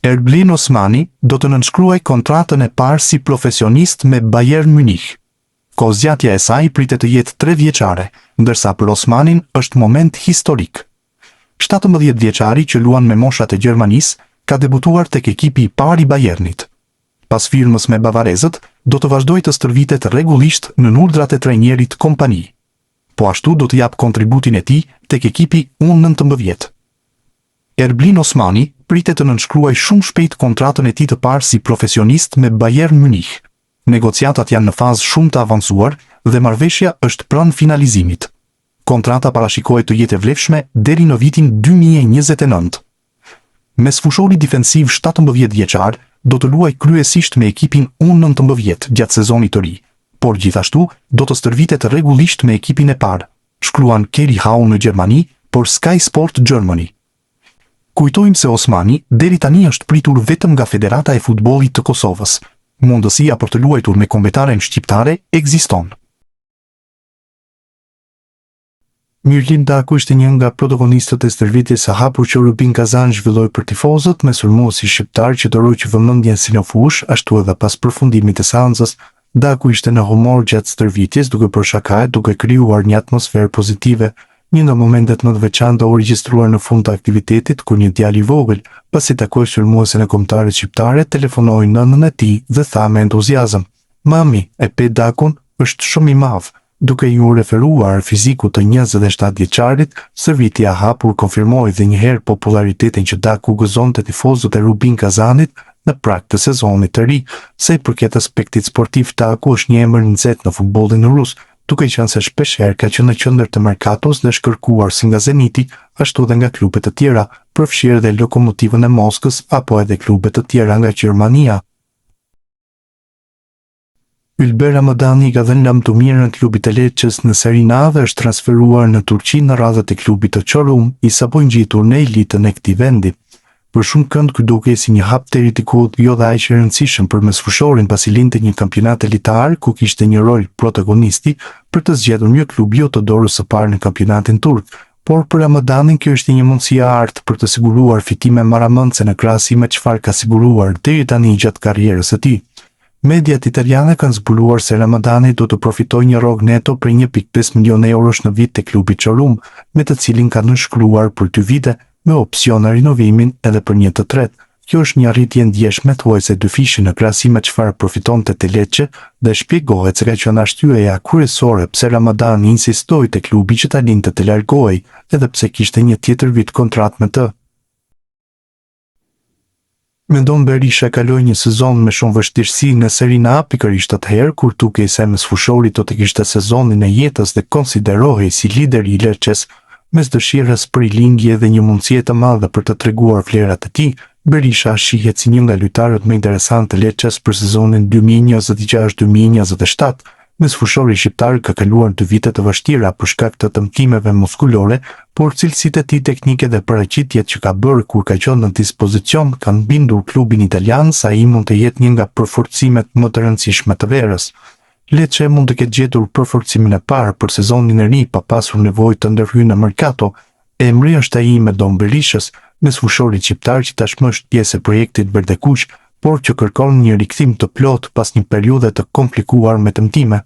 Erblin Osmani do të nënshkruaj kontratën e parë si profesionist me Bayern Munich. Kozgjatja e saj pritet të jetë 3 vjeçare, ndërsa për Osmanin është moment historik. 17 vjeçari që luan me moshat e Gjermanisë ka debutuar tek ekipi i parë i Bayernit. Pas firmës me bavarezët, do të vazhdojë të stërvitet rregullisht në urdhrat e trajnerit kompani. Po ashtu do të jap kontributin e tij tek ekipi U19. Erblin Osmani pritet të nënshkruaj shumë shpejt kontratën e tij të parë si profesionist me Bayern Munich. Negociatat janë në fazë shumë të avancuar dhe marrëveshja është pranë finalizimit. Kontrata parashikohet të jetë e vlefshme deri në vitin 2029. Mesfushori defensiv 17 vjeçar do të luajë kryesisht me ekipin U19 gjatë sezonit të ri, por gjithashtu do të stërvitet rregullisht me ekipin e parë, shkruan Keri Hau në Gjermani, por Sky Sport Germany. Kujtojmë se Osmani deri tani është pritur vetëm nga Federata e Futbollit të Kosovës. Mundësia për të luajtur me kombëtaren shqiptare ekziston. Mirlin Daku ishte një nga protagonistët e stërvitjes së hapur që Rubin Kazan zhvilloi për tifozët me sulmuesi shqiptar që të ruajë vëmendjen si në fush, ashtu edhe pas përfundimit të seancës. Daku ishte në humor gjatë stërvitjes duke bërë shaka e duke krijuar një atmosferë pozitive. Një nga momentet më të veçanta u regjistruar në fund të aktivitetit kur një djalë i vogël, pasi takoi sulmuesin e kombëtarit shqiptare, telefonoi nënën e tij dhe tha me entuziazëm: "Mami, e pe Dakun, është shumë i madh." Duke ju referuar fizikut të 27 vjeçarit, stërvitja e hapur konfirmoi edhe një herë popularitetin që Daku gëzonte tifozët e Rubin Kazanit në prag të sezonit të ri. Sa i përket aspektit sportiv, Daku është një emër i nxehtë në futbollin rus, duke qenë se shpeshherë ka qenë në qendër të merkatos dhe shkërkuar si nga Zeniti, ashtu edhe nga klube të tjera, përfshirë dhe Lokomotivën e Moskës apo edhe klube të tjera nga Gjermania. Ylber Ramadani ka dhënë lëmë të mirë në klubit të Lecces në Serie A dhe është transferuar në Turqi në radhët e klubit të Çorum, i sapo ngjitur në elitën e këtij vendi. Për shumë kënd ky duke si një hap teoretikut jo dhe aq i rëndësishëm për mesfushorin pasi lindte një kampionat elitar ku kishte një rol protagonisti për të zgjedhur një klub jo të dorës së parë në kampionatin turk, por për Ramadanin kjo është një mundësi e artë për të siguruar fitime maramëndse në krahasim me çfarë ka siguruar deri tani gjatë karrierës së tij. Mediat italiane kanë zbuluar se Ramadani do të profitojë një rrogë neto për 1.5 milion eurosh në vit te klubi Çorum, me të cilin ka nënshkruar për 2 vite me opsion në rinovimin edhe për një të tretë. Kjo është një arritje ndjeshme thuajse dyfishi në krahasim me çfarë përfitonte te Lecce dhe shpjegohet se ka qenë arsyeja kryesore pse Ramadani insistoi te klubi që ta linte të largohej, edhe pse kishte një tjetër vit kontratë me të. Mendon Berisha kaloi një sezon me shumë vështirësi në Serie A pikërisht atëherë kur tukej se mesfushori do të kishte sezonin e jetës dhe konsiderohej si lider i Lecces, mes dëshirës për rilindje dhe një mundësie të madhe për të treguar vlerat e tij. Berisha shihet si një nga lojtarët më interesantë të Lecces për sezonin 2026-2027. Mesfushori shqiptar ka kaluar 2 vite të vështira për shkak të dëmtimeve muskulore, por cilësitë e tij teknike dhe paraqitjet që ka bërë kur ka qenë në dispozicion kanë bindur klubin italian se ai mund të jetë një nga përforcimet më të rëndësishme të verës. Lecce mund të ketë gjetur përforcimin e parë për sezonin e ri pa pasur nevojë të ndërhyjë në merkato. Emri është ai me Don Berishës, mesfushori shqiptar që tashmë është pjesë e projektit Verdekuq, por që kërkon një rikthim të plot pas një periudhe të komplikuar me dëmtime.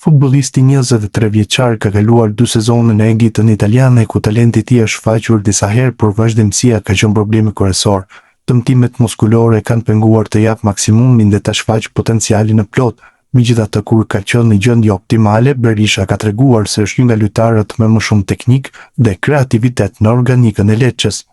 Futbollisti 23 vjeçar ka kaluar 2 sezone në elitën italiane ku talenti i tij është shfaqur disa herë, por vazhdimësia ka qenë problemi kryesor. Dëmtimet muskulore kanë penguar të jap maksimumin dhe ta shfaqë potencialin e plot. Megjithatë, kur ka qenë në gjendje optimale, Berisha ka treguar se është një nga lojtarët me më shumë teknik dhe kreativitet në organikën e Lecces.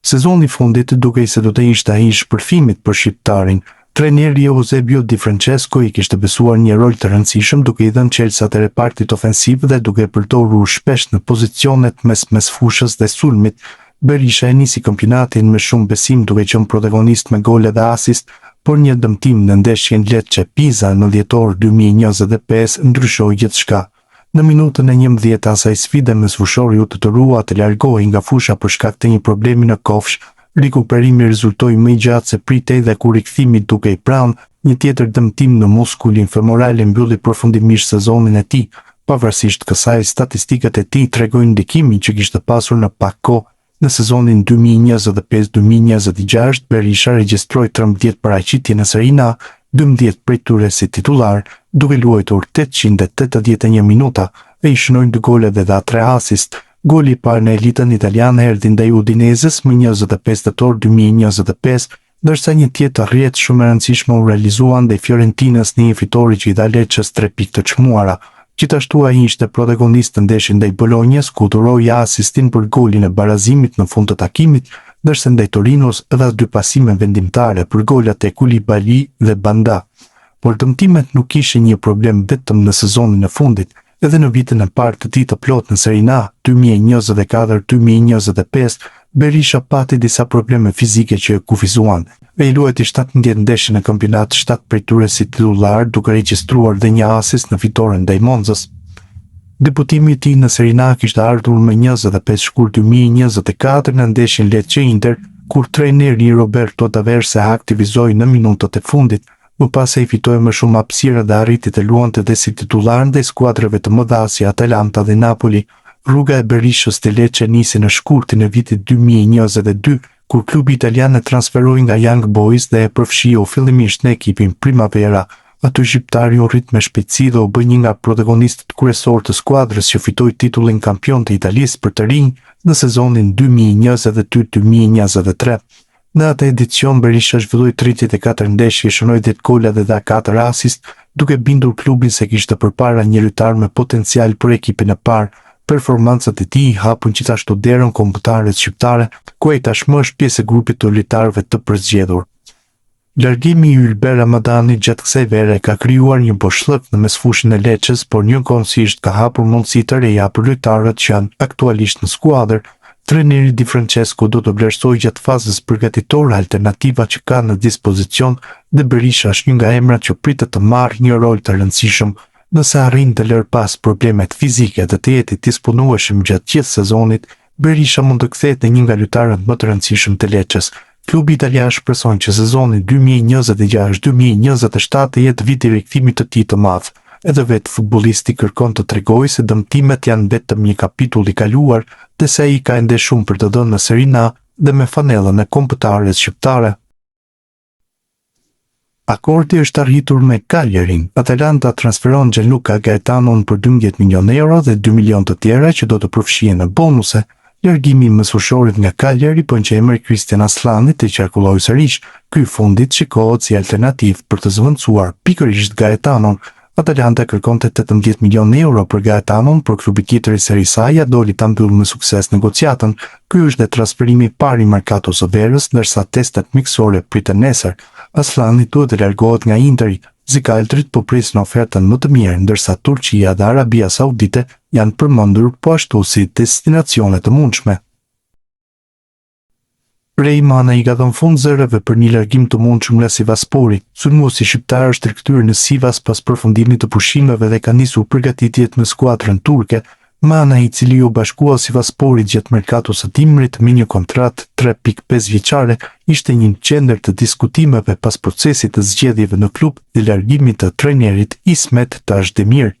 Sezoni i fundit dukej se do të ishte ai i shpërfimit për shqiptarin. Trajneri Eusebio Di Francesco i kishte besuar një rol të rëndësishëm duke i dhënë çelësat e repartit ofensiv dhe duke përdorur shpesh në pozicionet mes fushës dhe sulmit. Berisha e nisi kampionatin me shumë besim duke qenë protagonist me gole dhe asist, por një dëmtim në ndeshjen Lecce-Pisa në dhjetor 2025 ndryshoi gjithçka. Në minutën e 11 asaj sfide mesfushori u detyrua të largohej nga fusha për shkak të një problemi në kofsh. Rikuperimi rezultoi më i gjatë se pritej dhe kur rikthimi dukej pranë, një tjetër dëmtim në muskulin femoral e mbylli përfundimisht sezonin e tij. Pavarësisht kësaj, statistikat e tij tregojnë ndikimin që kishte pasur në pak kohë. Në sezonin 2025-2026, Berisha regjistroi 13 paraqitje në Serie A, 12 prej tyre si titular, duke luajtur 881 minuta e i shënoi 2 gole dhe dha 3 asist. Goli i parë në elitën italiane erdhi ndaj Udinezës më 25 tetor 2025, ndërsa një tjetër rrjet shumë e rëndësishme u realizua ndaj Fiorentinës në një fitore që i dha Lecces 3 pikë të çmuara. Gjithashtu ai ishte protagonist të ndeshjes ndaj Bolonjës, ku dhuroi asistin për golin e barazimit në fund të takimit, ndërsa ndaj Torinos dha 2 pasime vendimtare për golat e Koulibaly dhe Banda. Por dëmtimet nuk ishin një problem vetëm në sezonin e fundit. Edhe në vitin e parë të tij të plot në Serie A 2024-2025, Berisha pati disa probleme fizike që e kufizuan. I luajti 17 ndeshje në kampionat, 7 prej tyre si titular, duke regjistruar dhe një asist në fitoren ndaj Monzës. Debutimi i tij në Serie A kishte ardhur më 25 shkurt 2024 në ndeshjen Lecce-Inter, kur trajneri Roberto Taverse aktivizoi në minutat e fundit. Më pas e i fitoi më shumë hapësira dhe arriti të luante dhe si titular ndaj skuadrave të mëdha si Atalanta dhe Napoli. Rruga e Berishës te Lecce nisi në shkurtin e vitit 2022, kur klubi italian e transferoi nga Young Boys dhe e përfshiu fillimisht në ekipin Primavera. Aty shqiptari u rrit me shpejtësi dhe u bë një nga protagonistët kryesorë të skuadrës që fitoi titullin kampion të Italisë për të rinj në sezonin 2022-2023. Në atë edicion Berisha zhvilloi 34 ndeshje, shënoi 10 gola dhe dha 4 asist, duke bindur klubin se kishte përpara një lojtar me potencial për ekipin e parë. Performancat e tij i hapën gjithashtu derën kombëtarëve shqiptare, ku ai tashmë është pjesë e grupit të lojtarëve të përzgjedhur. Largimi i Ylber Ramadani gjatë kësaj vere ka krijuar një boshllëk në mesfushën e Lecces, por njëkohësisht ka hapur mundësi të reja për lojtarët që janë aktualisht në skuadër. Trajneri Di Francesco do të vlerësojë gjatë fazës përgatitore alternativa që ka në dispozicion dhe Berisha është një nga emrat që pritet të marrë një rol të rëndësishëm. Nëse arrin të lërë pas problemet fizike dhe të jetë disponueshëm gjatë gjithë sezonit, Berisha mund të kthehet në një nga lojtarët më të rëndësishëm të Lecces. Klubi italian shpreson që sezoni 2026-2027 të jetë viti i rikthimit të tij të madh. Edhe vetë futbollisti kërkon të tregojë se dëmtimet janë vetëm një kapitull i kaluar, dhe se ai ka ende shumë për të dhënë në Serie A dhe me fanellën e kombëtarëve shqiptare. Akordi është arritur me Caglierin. Atalanta transferon Gianluca Gaetanon për 12 milionë euro dhe 2 milionë të tjera që do të përfshihen në bonuse. Largimi i mësueshorit nga Cagliari bën që emri Christian Aslani të qarkullojë sërish. Ky fundit shikohet si alternativë për të zvendësuar pikërisht Gaetanon. Atalanta kërkonte 18 milionë euro për Gaetanon, por klubi tjetër i Serie A doli ta mbyllë me sukses negociatën. Ky është dhe transferimi i parë i merkatos së verës, ndërsa testet miqësore priten nesër. Aslani duhet të largohet nga Interi. Zikaltrit po presin ofertën më të mirë, ndërsa Turqia dhe Arabia Saudite janë përmendur po ashtu si destinacione të mundshme. Reimana i ka dhënë fund zërave për një largim të mundshëm nga Sivaspori. Sulmuesi shqiptar është rikthyer në Sivas pas përfundimit të pushimeve dhe ka nisur përgatitjet me skuadrën turke. Mana, i cili u bashkua Sivasporit gjatë merkatos së dimrit me një kontratë 3.5 vjeçare, ishte një qendër të diskutimeve pas procesit të zgjedhjeve në klub dhe largimit të trajnerit Ismet Tashdemir.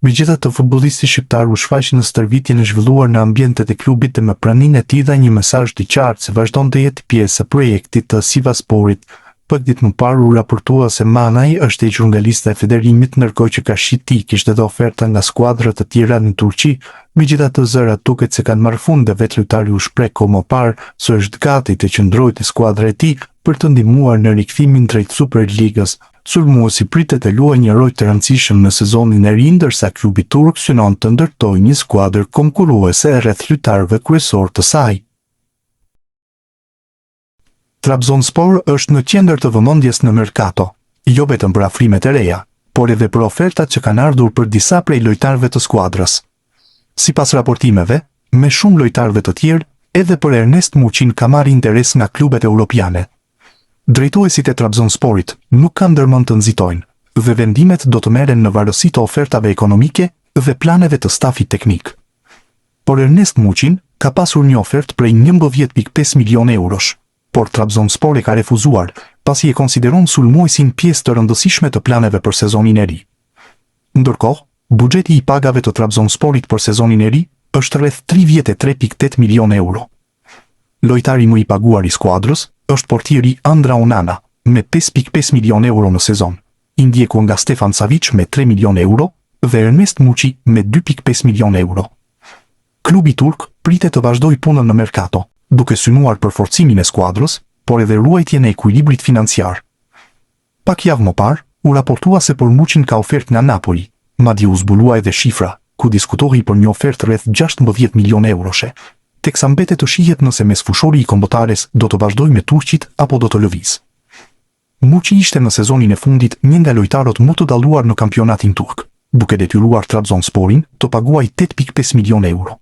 Megjithatë, futbollisti shqiptar u shfaqi në stërvitjen e zhvilluar në ambientet e klubit dhe me praninë e tij dha një mesazh të qartë se vazhdon të jetë pjesë e projektit të Sivasporit. Pak ditë më parë u raportua se Manaj është hequr nga lista e federimit, ndërkohë që Kashiti kishte edhe oferta nga skuadra të tjera në Turqi. Megjithatë, zërat duket se kanë marrë fund dhe vetë lojtari u shpreh kohë më parë se është gati të qëndrojë te skuadra e tij për të ndihmuar në rikthimin drejt Superligës. Sulmuesi pritet të luajë një rol të rëndësishëm në sezonin e ri, ndërsa klubi turk synon të ndërtojë një skuadër konkurruese rreth lojtarëve kryesor të saj. Trabzonspor është në qendër të vëmendjes në merkato, jo vetëm për afrimet e reja, por edhe për ofertat që kanë ardhur për disa prej lojtarëve të skuadrës. Sipas raportimeve, me shumë lojtarëve të tjerë, edhe për Ernest Muçin ka marrë interes nga klubet europiane. Drejtuesit e Trabzonsporit nuk kanë ndërmend të nxitojnë, dhe vendimet do të merren në varësi të ofertave ekonomike dhe planeve të stafit teknik. Por Ernest Muçin ka pasur një ofertë prej 11.5 milionë eurosh. Por Trabzonspor e ka refuzuar, pasi e konsideron sulmuesin pjesë të rëndësishme të planeve për sezonin e ri. Ndërkohë, buxheti i pagave të Trabzonsporit për sezonin e ri është rreth 33.8 milion euro. Lojtari më i paguar i skuadrës është portieri Andra Onana me 5.5 milion euro në sezon, i ndjekur nga Stefan Savic me 3 milion euro dhe Ernest Muçi me 2.5 milion euro. Klubi turk pritet të vazhdojë punën në merkato, duke synuar për forcimin e skuadrës, por edhe ruajtjen e ekuilibrit financiar. Pak javë më parë, u raportua se për Muçin ka ofertë nga Napoli, madje u zbulua edhe shifra, ku diskutohej për një ofertë rreth 16 milion euroshe, teksa mbetet të shihet nëse mesfushori i kombëtares do të vazhdojë me turqit apo do të lëvizë. Muçi ishte në sezonin e fundit një nga lojtarët më të dalluar në kampionatin turk, duke detyruar Trabzonsporin të paguajë 8.5 milion euro.